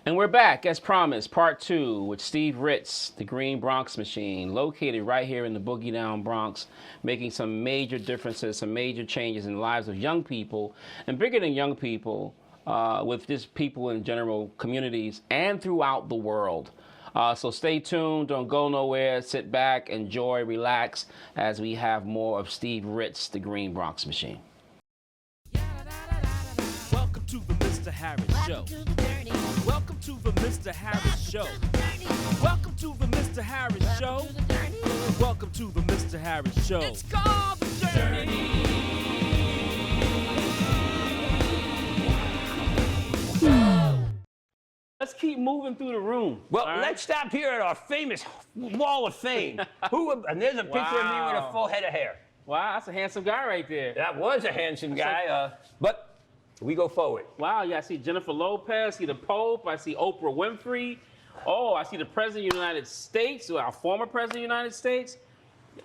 And we're back, as promised, part 2 with Steve Ritz, the Green Bronx Machine, located right here in the Boogie Down Bronx, making some major differences, some major changes in the lives of young people, and bigger than young people, with just people in general communities and throughout the world. So stay tuned, don't go nowhere, sit back, enjoy, relax, as we have more of Steve Ritz, the Green Bronx Machine. Welcome to the Mr. Harris Show. Welcome to the Mr. Harris Show. Welcome to the Mr. Harris Show. Welcome to the Mr. Harris Show. It's called The Journey. Let's keep moving through the room. Well, let's stop here at our famous Wall of Fame. And there's a picture of me with a full head of hair. Wow, that's a handsome guy right there. That was a handsome guy, but we go forward. Wow, yeah, I see Jennifer Lopez, I see the Pope, I see Oprah Winfrey. Oh, I see the President of the United States, our former President of the United States.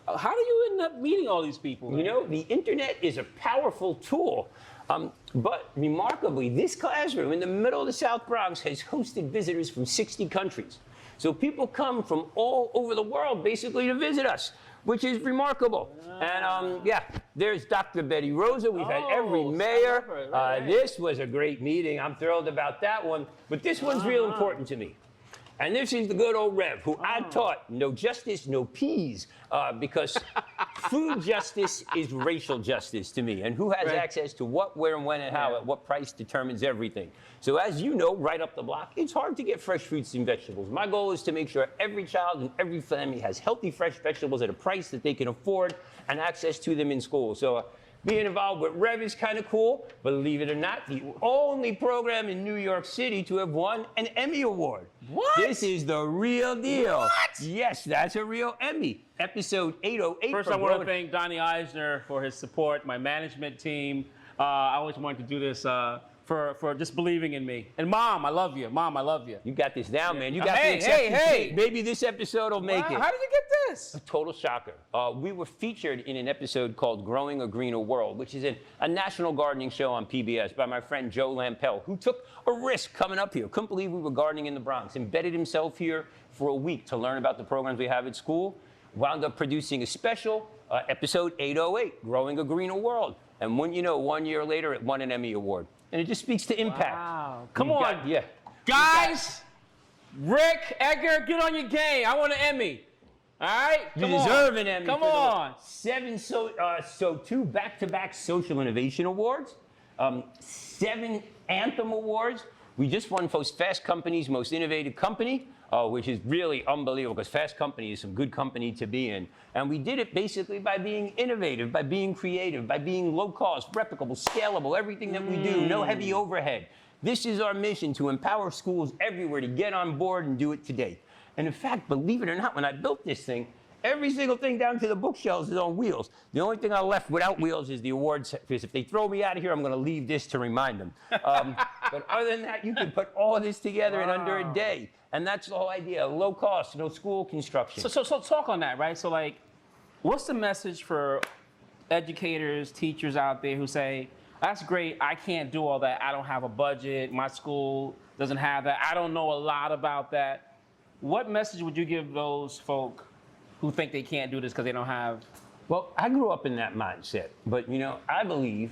How do you end up meeting all these people? Man? You know, the internet is a powerful tool. But remarkably, this classroom in the middle of the South Bronx has hosted visitors from 60 countries. So people come from all over the world basically to visit us, which is remarkable. And yeah, there's Dr. Betty Rosa. We've had every mayor. This was a great meeting. I'm thrilled about that one. But this one's real important to me. And this is the good old Rev, who I taught no justice, no peas, because food justice is racial justice to me. And who has access to what, where, and when, and how, at what price determines everything. So as you know, right up the block, it's hard to get fresh fruits and vegetables. My goal is to make sure every child and every family has healthy, fresh vegetables at a price that they can afford and access to them in school. So being involved with Rev is kind of cool. Believe it or not, the only program in New York City to have won an Emmy Award. What? This is the real deal. What? Yes, that's a real Emmy. Episode 808. First, I want to thank Donnie Eisner for his support, my management team. I always wanted to do this for just believing in me. And Mom, I love you. Mom, I love you. You got this down, man. You got Hey, the acceptance. hey. Maybe this episode will make it. How did you get this? A total shocker. We were featured in an episode called Growing a Greener World, which is a national gardening show on PBS by my friend Joe Lampel, who took a risk coming up here. Couldn't believe we were gardening in the Bronx. Embedded himself here for a week to learn about the programs we have at school. Wound up producing a special, episode 808, Growing a Greener World. And wouldn't you know, 1 year later, it won an Emmy Award. And it just speaks to impact. Wow. Come on. Yeah. Guys, Rick, Edgar, get on your game. I want an Emmy. All right? You deserve an Emmy. Come on. 2 back-to-back Social Innovation Awards, 7 Anthem Awards. We just won Fast Company's Most Innovative Company, which is really unbelievable because Fast Company is some good company to be in. And we did it basically by being innovative, by being creative, by being low cost, replicable, scalable, everything that we do, no heavy overhead. This is our mission, to empower schools everywhere to get on board and do it today. And in fact, believe it or not, when I built this thing, every single thing down to the bookshelves is on wheels. The only thing I left without wheels is the awards, because if they throw me out of here, I'm going to leave this to remind them. But other than that, you can put all this together in under a day. And that's the whole idea, low cost, no school construction. So talk on that, right? So like, what's the message for educators, teachers out there who say, that's great, I can't do all that, I don't have a budget, my school doesn't have that, I don't know a lot about that. What message would you give those folk who think they can't do this because they don't have? Well, I grew up in that mindset, but you know, I believe,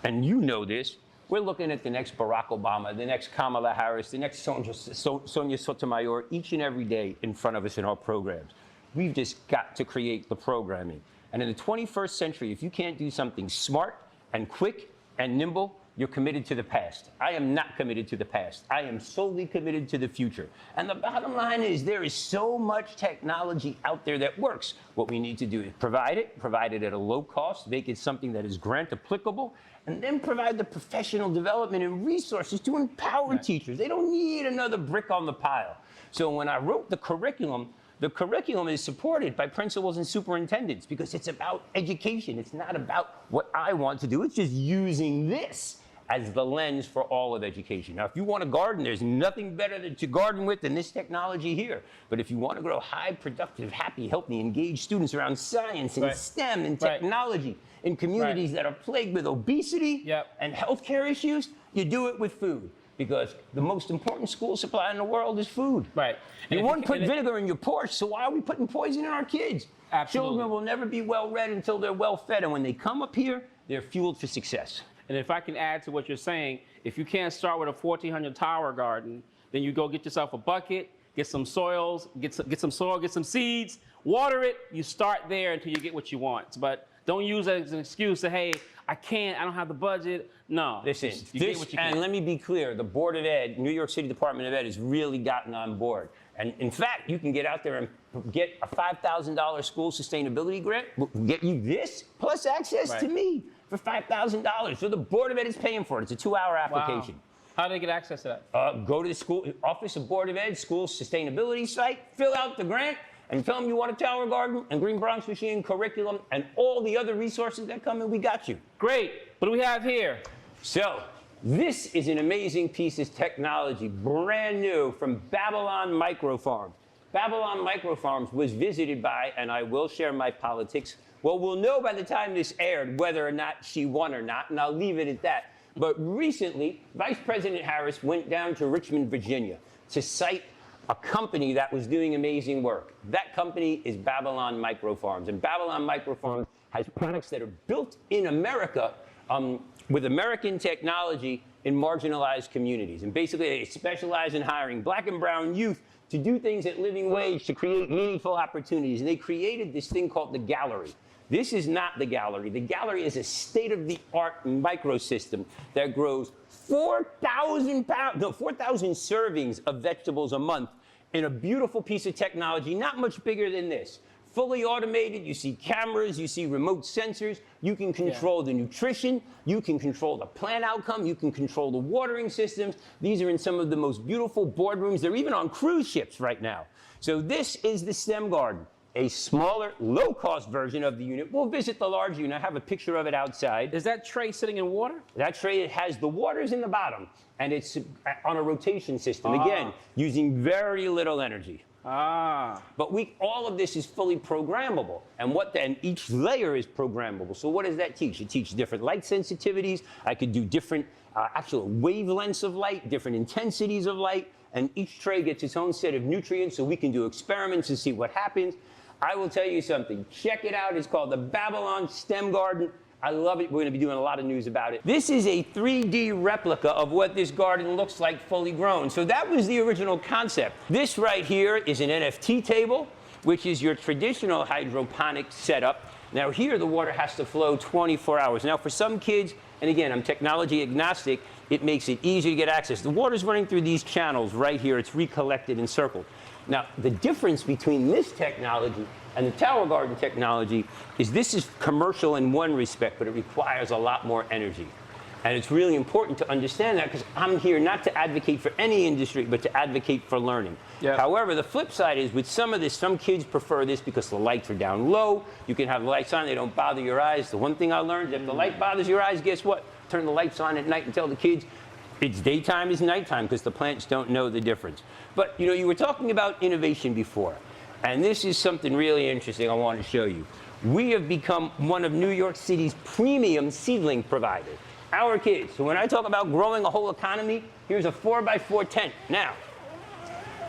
and you know this, we're looking at the next Barack Obama, the next Kamala Harris, the next Sonia Sotomayor, each and every day in front of us in our programs. We've just got to create the programming. And in the 21st century, if you can't do something smart and quick and nimble, you're committed to the past. I am not committed to the past. I am solely committed to the future. And the bottom line is there is so much technology out there that works. What we need to do is provide it at a low cost, make it something that is grant applicable, and then provide the professional development and resources to empower teachers. They don't need another brick on the pile. So when I wrote the curriculum is supported by principals and superintendents because it's about education. It's not about what I want to do. It's just using this as the lens for all of education. Now, if you want to garden, there's nothing better to garden with than this technology here. But if you want to grow high, productive, happy, healthy, engaged students around science and STEM and technology in communities that are plagued with obesity and healthcare issues, you do it with food. because the most important school supply in the world is food. Right. You And won't put and vinegar in your porch, so why are we putting poison in our kids? Absolutely. Children will never be well-read until they're well-fed, and when they come up here, they're fueled for success. And if I can add to what you're saying, if you can't start with a 1,400 tower garden, then you go get yourself a bucket, get some soils, get some soil, get some seeds, water it. You start there until you get what you want. But don't use it as an excuse to, hey, I don't have the budget. No. Listen, you get what you and can. let me be clear, the Board of Ed, New York City Department of Ed has really gotten on board. And in fact, you can get out there and get a $5,000 school sustainability grant, get you this, plus access to me for $5,000. So the Board of Ed is paying for it. It's a 2-hour application. Wow. How do they get access to that? Go to the school Office of Board of Ed, school sustainability site, fill out the grant, and tell them you want a tower garden and Green Bronx Machine curriculum and all the other resources that come in, we got you. Great. What do we have here? So, this is an amazing piece of technology, brand new from Babylon Microfarms. Babylon Microfarms was visited by, and I will share my politics, well, we'll know by the time this aired whether or not she won or not, and I'll leave it at that. But recently, Vice President Harris went down to Richmond, Virginia to cite a company that was doing amazing work. That company is Babylon Microfarms. And Babylon Microfarms has products that are built in America with American technology in marginalized communities. And basically, they specialize in hiring black and brown youth to do things at living wage to create meaningful opportunities. And they created this thing called the Gallery. This is not the Gallery. The Gallery is a state-of-the-art microsystem that grows 4,000 servings of vegetables a month in a beautiful piece of technology, not much bigger than this. Fully automated, you see cameras, you see remote sensors, you can control the nutrition, you can control the plant outcome, you can control the watering systems. These are in some of the most beautiful boardrooms. They're even on cruise ships right now. So this is the STEM garden, a smaller, low-cost version of the unit. We'll visit the large unit. I have a picture of it outside. Is that tray sitting in water? That tray has the waters in the bottom, and it's on a rotation system. Again, using very little energy. But all of this is fully programmable, and each layer is programmable. So what does that teach? It teaches different light sensitivities. I could do different actual wavelengths of light, different intensities of light, and each tray gets its own set of nutrients, so we can do experiments and see what happens. I will tell you something. Check it out. It's called the Babylon STEM Garden. I love it. We're going to be doing a lot of news about it. This is a 3D replica of what this garden looks like fully grown. So that was the original concept. This right here is an NFT table, which is your traditional hydroponic setup. Now here the water has to flow 24 hours. Now for some kids, and again, I'm technology agnostic, it makes it easier to get access. The water's running through these channels right here. It's recollected and circled. Now, the difference between this technology and the tower garden technology is this is commercial in one respect, but it requires a lot more energy. And it's really important to understand that because I'm here not to advocate for any industry, but to advocate for learning. Yep. However, the flip side is with some of this, some kids prefer this because the lights are down low. You can have the lights on, they don't bother your eyes. The one thing I learned, if the light bothers your eyes, guess what? Turn the lights on at night and tell the kids, it's daytime is nighttime because the plants don't know the difference. But you were talking about innovation before, and this is something really interesting I want to show you. We have become one of New York City's premium seedling providers. Our kids. So when I talk about growing a whole economy, here's a 4x4 tent. Now,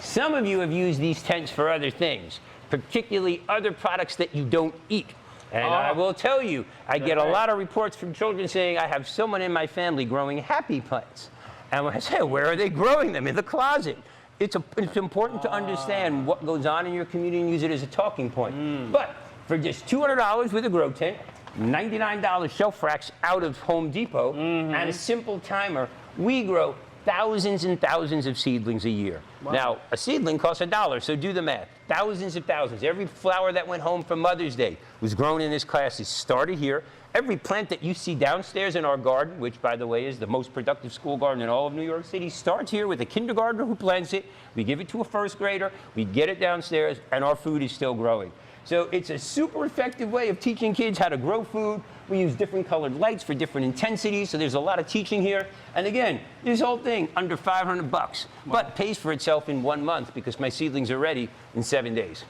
some of you have used these tents for other things, particularly other products that you don't eat. And I will tell you, I get a lot of reports from children saying, I have someone in my family growing happy plants. And when I say, where are they growing them? In the closet. It's important to understand what goes on in your community and use it as a talking point. But for just $200 with a grow tent, $99 shelf racks out of Home Depot, and a simple timer, we grow thousands and thousands of seedlings a year. Wow. Now, a seedling costs $1, so do the math. Thousands of thousands. Every flower that went home for Mother's Day was grown in this class. It started here. Every plant that you see downstairs in our garden, which, by the way, is the most productive school garden in all of New York City, starts here with a kindergartner who plants it. We give it to a first grader. We get it downstairs, and our food is still growing. So it's a super effective way of teaching kids how to grow food. We use different colored lights for different intensities, so there's a lot of teaching here. And again, this whole thing, under $500, but pays for itself in 1 month because my seedlings are ready in 7 days.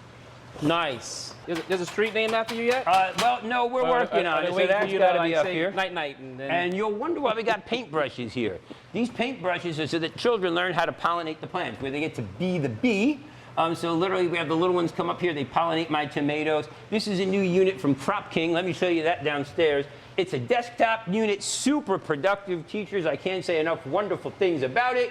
Nice. There's a street named after you yet? Well, no, we're working on it, so that's got to be up here. Night, and then... And you'll wonder why we got paintbrushes here. These paintbrushes are so that children learn how to pollinate the plants, where they get to be the bee. So literally, we have the little ones come up here. They pollinate my tomatoes. This is a new unit from Crop King. Let me show you that downstairs. It's a desktop unit, super productive. Teachers, I can't say enough wonderful things about it.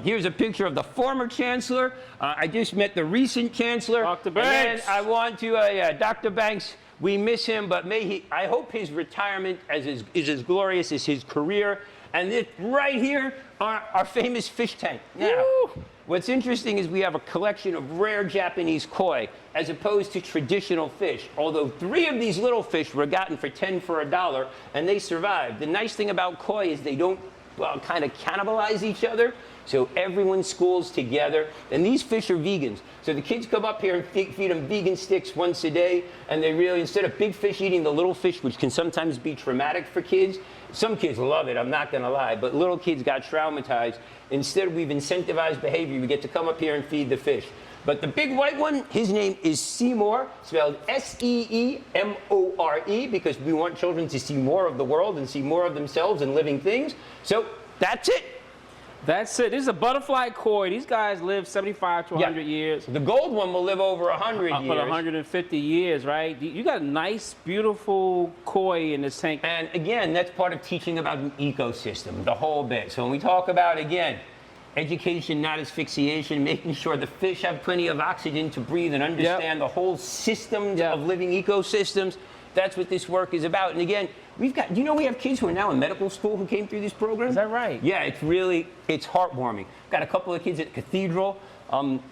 Here's a picture of the former chancellor. I just met the recent chancellor. Dr. Banks. And I want to, Dr. Banks, we miss him, but I hope his retirement is as glorious as his career. And this right here are our famous fish tank. Now, what's interesting is we have a collection of rare Japanese koi as opposed to traditional fish. Although 3 of these little fish were gotten for 10 for $1, and they survived. The nice thing about koi is they don't kind of cannibalize each other. So everyone schools together. And these fish are vegans. So the kids come up here and feed them vegan sticks once a day. And they really, instead of big fish eating the little fish, which can sometimes be traumatic for kids, some kids love it, I'm not going to lie, but little kids got traumatized. Instead, we've incentivized behavior. We get to come up here and feed the fish. But the big white one, his name is Seymour, spelled S-E-E-M-O-R-E, because we want children to see more of the world and see more of themselves and living things. So that's it. That's it. This is a butterfly koi. These guys live 75 to 100 years. The gold one will live over 100 years. But 150 years, right? You got a nice, beautiful koi in this tank. And again, that's part of teaching about an ecosystem, the whole bit. So when we talk about, again, education, not asphyxiation, making sure the fish have plenty of oxygen to breathe and understand the whole systems of living ecosystems, that's what this work is about. And again, we've got, we have kids who are now in medical school who came through this program? Is that right? Yeah, it's heartwarming. Got a couple of kids at Cathedral.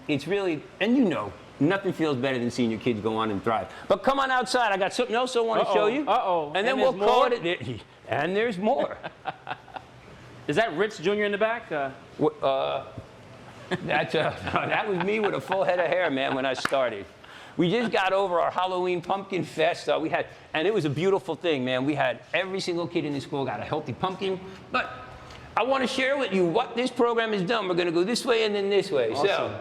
It's really, and nothing feels better than seeing your kids go on and thrive. But come on outside. I got something else I want to show you. And then we'll call it. And there's more. Is that Ritz Jr. in the back? That was me with a full head of hair, man, when I started. We just got over our Halloween pumpkin fest. And it was a beautiful thing, man. We had every single kid in the school got a healthy pumpkin. But I want to share with you what this program has done. We're going to go this way and then this way. Awesome. So,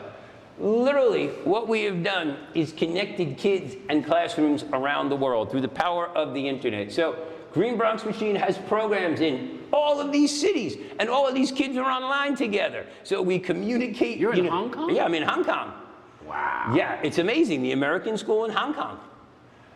literally, what we have done is connected kids and classrooms around the world through the power of the internet. So, Green Bronx Machine has programs in all of these cities, and all of these kids are online together. So we communicate. You're in Hong Kong? Yeah, I'm in Hong Kong. Wow. Yeah, it's amazing, the American school in Hong Kong.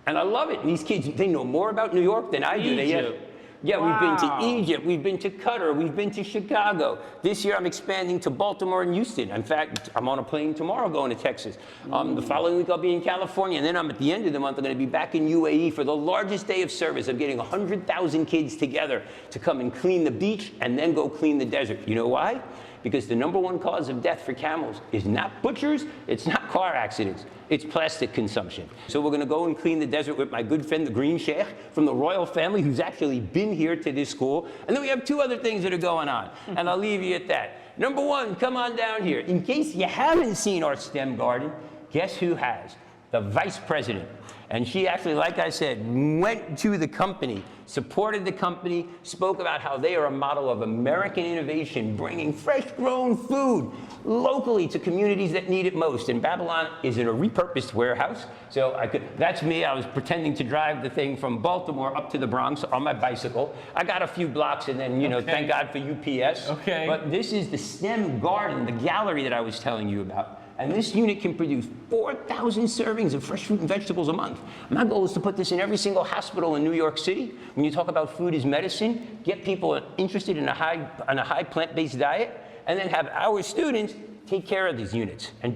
And I love it. And these kids, they know more about New York than I do. We've been to Egypt, we've been to Qatar, we've been to Chicago. This year I'm expanding to Baltimore and Houston. In fact, I'm on a plane tomorrow going to Texas. The following week I'll be in California, and then at the end of the month I'm going to be back in UAE for the largest day of service. I'm getting 100,000 kids together to come and clean the beach and then go clean the desert. You know why? Because the #1 cause of death for camels is not butchers, it's not car accidents, it's plastic consumption. So we're going to go and clean the desert with my good friend, the Green Sheikh, from the royal family, who's actually been here to this school. And then we have 2 other things that are going on, and I'll leave you at that. #1, come on down here. In case you haven't seen our STEM garden, guess who has? The vice president. And she actually, like I said, went to the company, supported the company, spoke about how they are a model of American innovation, bringing fresh-grown food locally to communities that need it most. And Babylon is in a repurposed warehouse. So that's me. I was pretending to drive the thing from Baltimore up to the Bronx on my bicycle. I got a few blocks, and then, thank God for UPS. Okay. But this is the STEM garden, the gallery that I was telling you about. And this unit can produce 4,000 servings of fresh fruit and vegetables a month. My goal is to put this in every single hospital in New York City. When you talk about food as medicine, get people interested in a high plant-based diet, and then have our students take care of these units and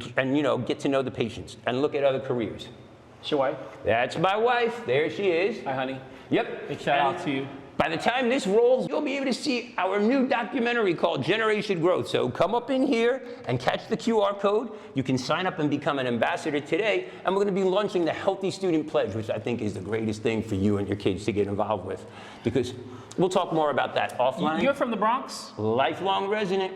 get to know the patients and look at other careers. It's your wife? That's my wife. There she is. Hi, honey. Yep. Big shout out to you. By the time this rolls, you'll be able to see our new documentary called Generation Growth. So come up in here and catch the QR code. You can sign up and become an ambassador today. And we're going to be launching the Healthy Student Pledge, which I think is the greatest thing for you and your kids to get involved with. Because we'll talk more about that offline. You're from the Bronx? Lifelong resident.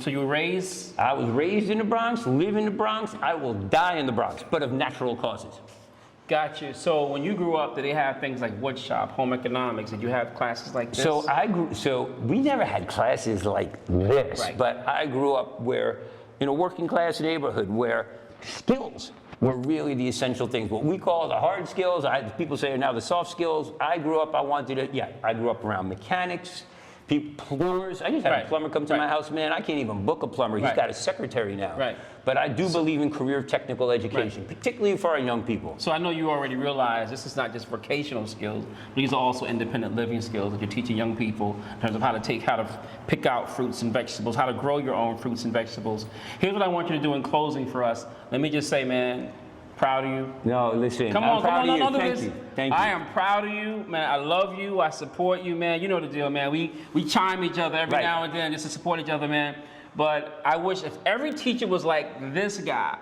So you were raised? I was raised in the Bronx, live in the Bronx. I will die in the Bronx, but of natural causes. Got you. So when you grew up, did they have things like wood shop, home economics? Did you have classes like this? So we never had classes like this, right. But I grew up in a working class neighborhood where skills were really the essential things. What we call the hard skills, people say are now the soft skills. I grew up around mechanics, plumbers. I just had a plumber come to my house, man. I can't even book a plumber. He's got a secretary now. Right. But I do believe in career technical education, particularly for our young people. So I know you already realize this is not just vocational skills. These are also independent living skills that you're teaching young people in terms of how to pick out fruits and vegetables, how to grow your own fruits and vegetables. Here's what I want you to do in closing for us. Let me just say, man, proud of you. No, listen. I'm proud of you. Thank you. Thank you. I am proud of you, man. I love you. I support you, man. You know the deal, man. We chime each other every now and then just to support each other, man. But I wish if every teacher was like this guy,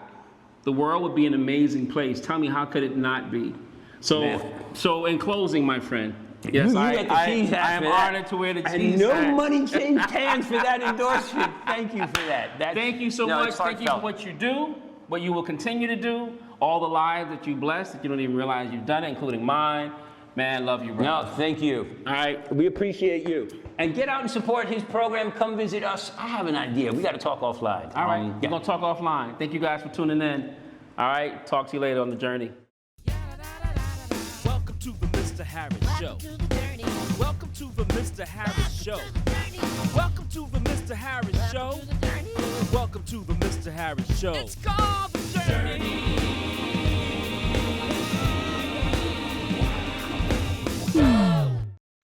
the world would be an amazing place. Tell me, how could it not be? So in closing, my friend, yes, I am honored to wear the cheese hat. And no money changed hands for that endorsement. Thank you for that. Thank you so much. Thank you for what you do, what you will continue to do, all the lives that you bless that you don't even realize you've done it, including mine. Man, love you, bro. No, thank you. All right. We appreciate you. And get out and support his program. Come visit us. I have an idea. We got to talk offline. All right. We're going to talk offline. Thank you guys for tuning in. All right. Talk to you later on the journey. Welcome to the Mr. Harris Show. Welcome to the Mr. Harris Show. Welcome to the Mr. Harris Show. Welcome to the Mr. Harris Show. It's called The Journey.